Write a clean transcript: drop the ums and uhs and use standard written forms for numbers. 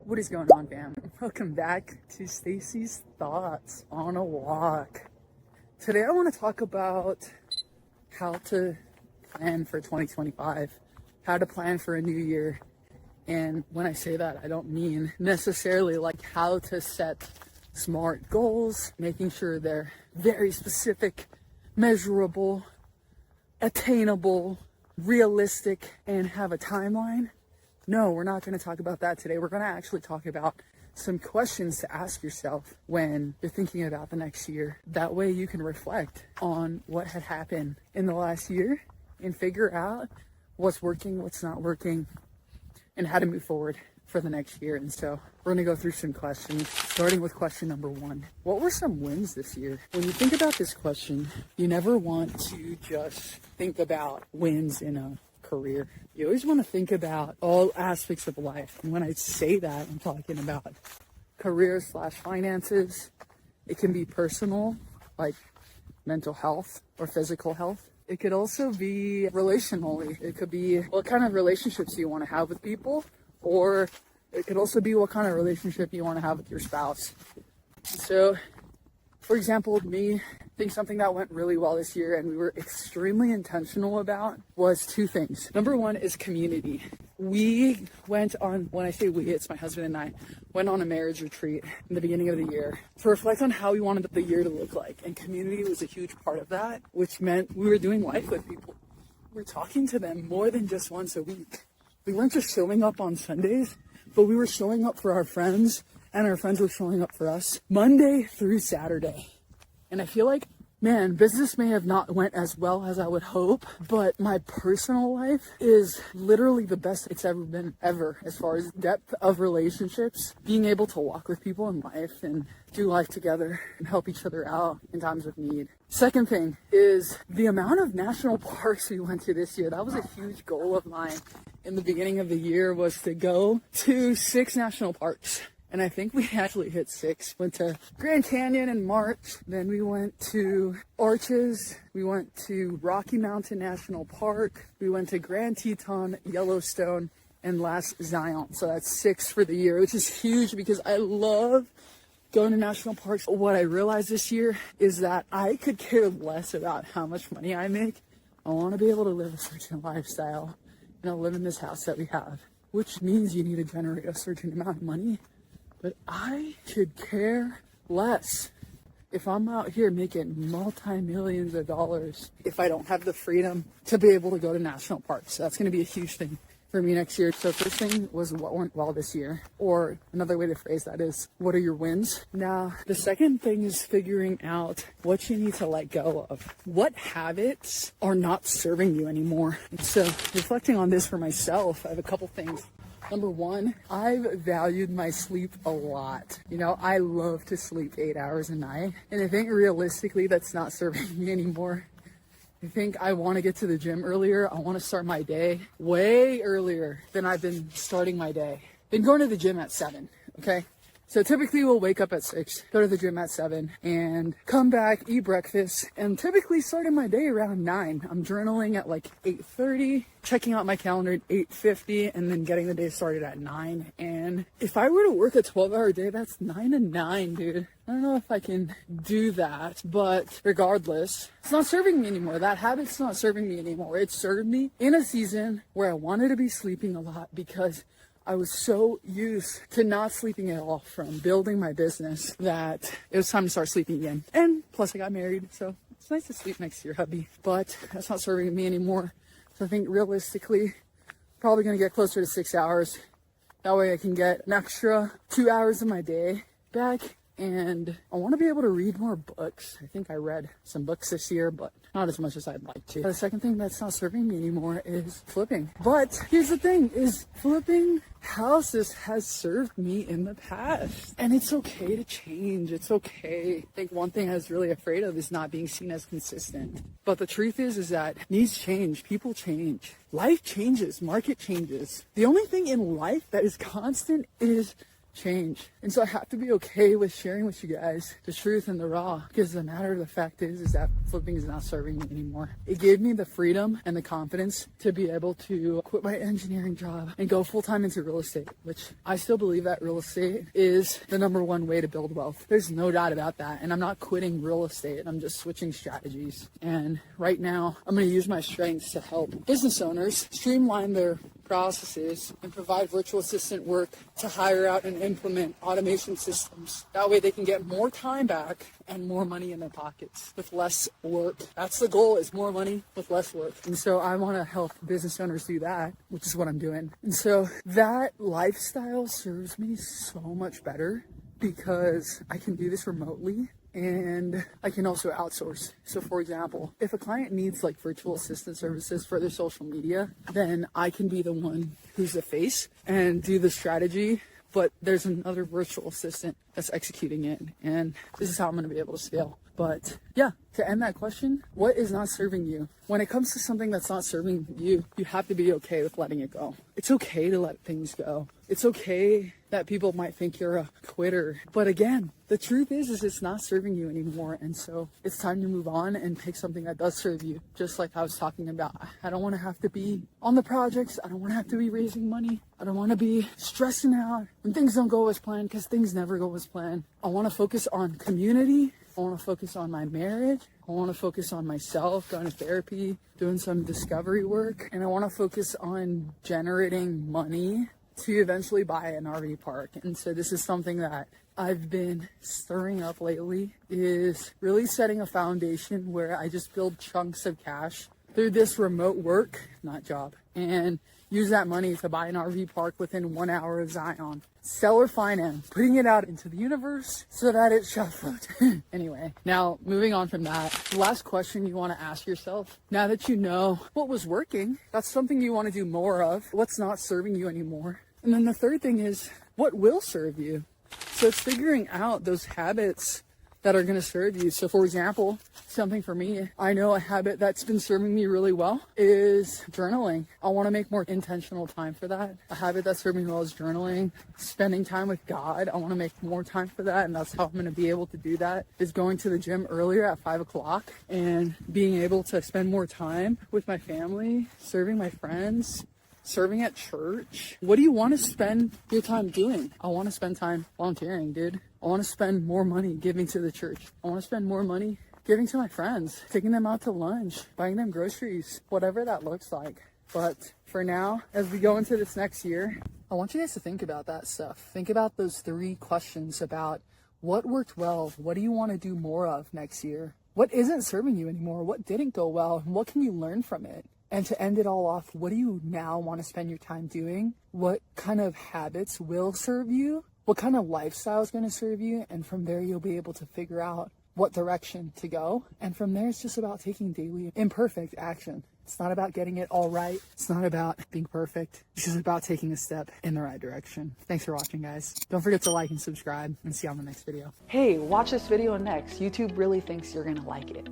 What is going on, fam? Welcome back to Stacy's Thoughts on a Walk. Today I want to talk about how to plan for 2025, how to plan for a new year. And when I say that, I don't mean necessarily like how to set smart goals, making sure they're very specific, measurable, attainable, realistic, and have a timeline. No, we're not going to talk about that today. We're going to actually talk about some questions to ask yourself when you're thinking about the next year. That way you can reflect on what had happened in the last year and figure out what's working, what's not working, and how to move forward for the next year. And so we're going to go through some questions, starting with question number 1. What were some wins this year? When you think about this question, you never want to just think about wins in a career. You always want to think about all aspects of life. And when I say that, I'm talking about career/finances. It can be personal, like mental health or physical health. It could also be relationally. It could be what kind of relationships you want to have with people, or it could also be what kind of relationship you want to have with your spouse. So, for example, me, I think something that went really well this year and we were extremely intentional about was 2 things. Number 1 is community. We went on, when I say we, it's my husband and I, went on a marriage retreat in the beginning of the year to reflect on how we wanted the year to look like. And community was a huge part of that, which meant we were doing life with people. We were talking to them more than just once a week. We weren't just showing up on Sundays, but we were showing up for our friends, and our friends were showing up for us Monday through Saturday. And I feel like, man, business may have not went as well as I would hope, but my personal life is literally the best it's ever been, ever, as far as depth of relationships, being able to walk with people in life and do life together and help each other out in times of need. Second thing is the amount of national parks we went to this year. That was a huge goal of mine in the beginning of the year, was to go to 6 national parks. And I think we actually hit 6. Went to Grand Canyon in March. Then we went to Arches. We went to Rocky Mountain National Park. We went to Grand Teton, Yellowstone, and Last Zion. So that's 6 for the year, which is huge because I love going to national parks. What I realized this year is that I could care less about how much money I make. I want to be able to live a certain lifestyle and live in this house that we have, which means you need to generate a certain amount of money. But I could care less if I'm out here making multi-millions of dollars if I don't have the freedom to be able to go to national parks. So that's going to be a huge thing for me next year. So first thing was what went well this year, or another way to phrase that is, what are your wins? Now, the second thing is figuring out what you need to let go of. What habits are not serving you anymore? So reflecting on this for myself, I have a couple things. Number 1, I've valued my sleep a lot. You know, I love to sleep 8 hours a night. And I think realistically, that's not serving me anymore. I think I want to get to the gym earlier. I want to start my day way earlier than I've been starting my day. Been going to the gym at 7, okay? So typically we'll wake up at 6, go to the gym at 7, and come back, eat breakfast, and typically starting my day around 9. I'm journaling at like 8:30, checking out my calendar at 8:50, and then getting the day started at 9. And if I were to work a 12-hour day, that's 9 to 9, dude. I don't know if I can do that, but regardless, it's not serving me anymore. That habit's not serving me anymore. It served me in a season where I wanted to be sleeping a lot because I was so used to not sleeping at all from building my business that it was time to start sleeping again. And plus I got married, so it's nice to sleep next to your hubby, but that's not serving me anymore. So I think realistically, probably going to get closer to 6 hours. That way I can get an extra 2 hours of my day back. And I want to be able to read more books. I think I read some books this year, but not as much as I'd like to. The second thing that's not serving me anymore is flipping. But here's the thing, is flipping houses has served me in the past. And it's okay to change. It's okay. I think one thing I was really afraid of is not being seen as consistent. But the truth is that needs change. People change. Life changes. Market changes. The only thing in life that is constant is change. And so I have to be okay with sharing with you guys the truth and the raw, because the matter of the fact is that flipping is not serving me anymore. It gave me the freedom and the confidence to be able to quit my engineering job and go full-time into real estate, which I still believe that real estate is the number one way to build wealth. There's no doubt about that. And I'm not quitting real estate. I'm just switching strategies. And right now, I'm going to use my strengths to help business owners streamline their processes and provide virtual assistant work to hire out and implement automation systems. That way they can get more time back and more money in their pockets with less work. That's the goal, is more money with less work. And so I want to help business owners do that, which is what I'm doing. And so that lifestyle serves me so much better because I can do this remotely. And I can also outsource. So for example, if a client needs like virtual assistant services for their social media, then I can be the one who's the face and do the strategy, but there's another virtual assistant that's executing it. And this is how I'm going to be able to scale. But yeah, to end that question, what is not serving you? When it comes to something that's not serving you, you have to be okay with letting it go. It's okay to let things go. It's okay that people might think you're a quitter. But again, the truth is it's not serving you anymore. And so it's time to move on and pick something that does serve you. Just like I was talking about, I don't want to have to be on the projects. I don't want to have to be raising money. I don't want to be stressing out when things don't go as planned, because things never go as planned. I want to focus on community. I want to focus on my marriage. I want to focus on myself, going to therapy, doing some discovery work. And I want to focus on generating money to eventually buy an RV park. And so this is something that I've been stirring up lately, is really setting a foundation where I just build chunks of cash through this remote work, not job, and use that money to buy an RV park within 1 hour of Zion. Seller finance, putting it out into the universe so that it shall float. Anyway, now moving on from that, the last question you want to ask yourself, now that you know what was working, that's something you want to do more of, what's not serving you anymore. And then the third thing is, what will serve you? So it's figuring out those habits that are going to serve you. So for example, something for me, I know a habit that's been serving me really well is journaling. I want to make more intentional time for that. A habit that's serving me well is journaling, spending time with God. I want to make more time for that. And that's how I'm going to be able to do that, is going to the gym earlier at 5 o'clock and being able to spend more time with my family, serving my friends, serving at church. What do you want to spend your time doing? I want to spend time volunteering, dude. I want to spend more money giving to the church. I want to spend more money giving to my friends, taking them out to lunch, buying them groceries, whatever that looks like. But for now, as we go into this next year, I want you guys to think about that stuff. Think about those 3 questions about what worked well, what do you want to do more of next year? What isn't serving you anymore? What didn't go well? And what can you learn from it? And to end it all off, what do you now want to spend your time doing? What kind of habits will serve you? What kind of lifestyle is going to serve you? And from there, you'll be able to figure out what direction to go. And from there, it's just about taking daily imperfect action. It's not about getting it all right. It's not about being perfect. It's just about taking a step in the right direction. Thanks for watching, guys. Don't forget to like and subscribe, and see you on the next video. Hey, watch this video next. YouTube really thinks you're going to like it.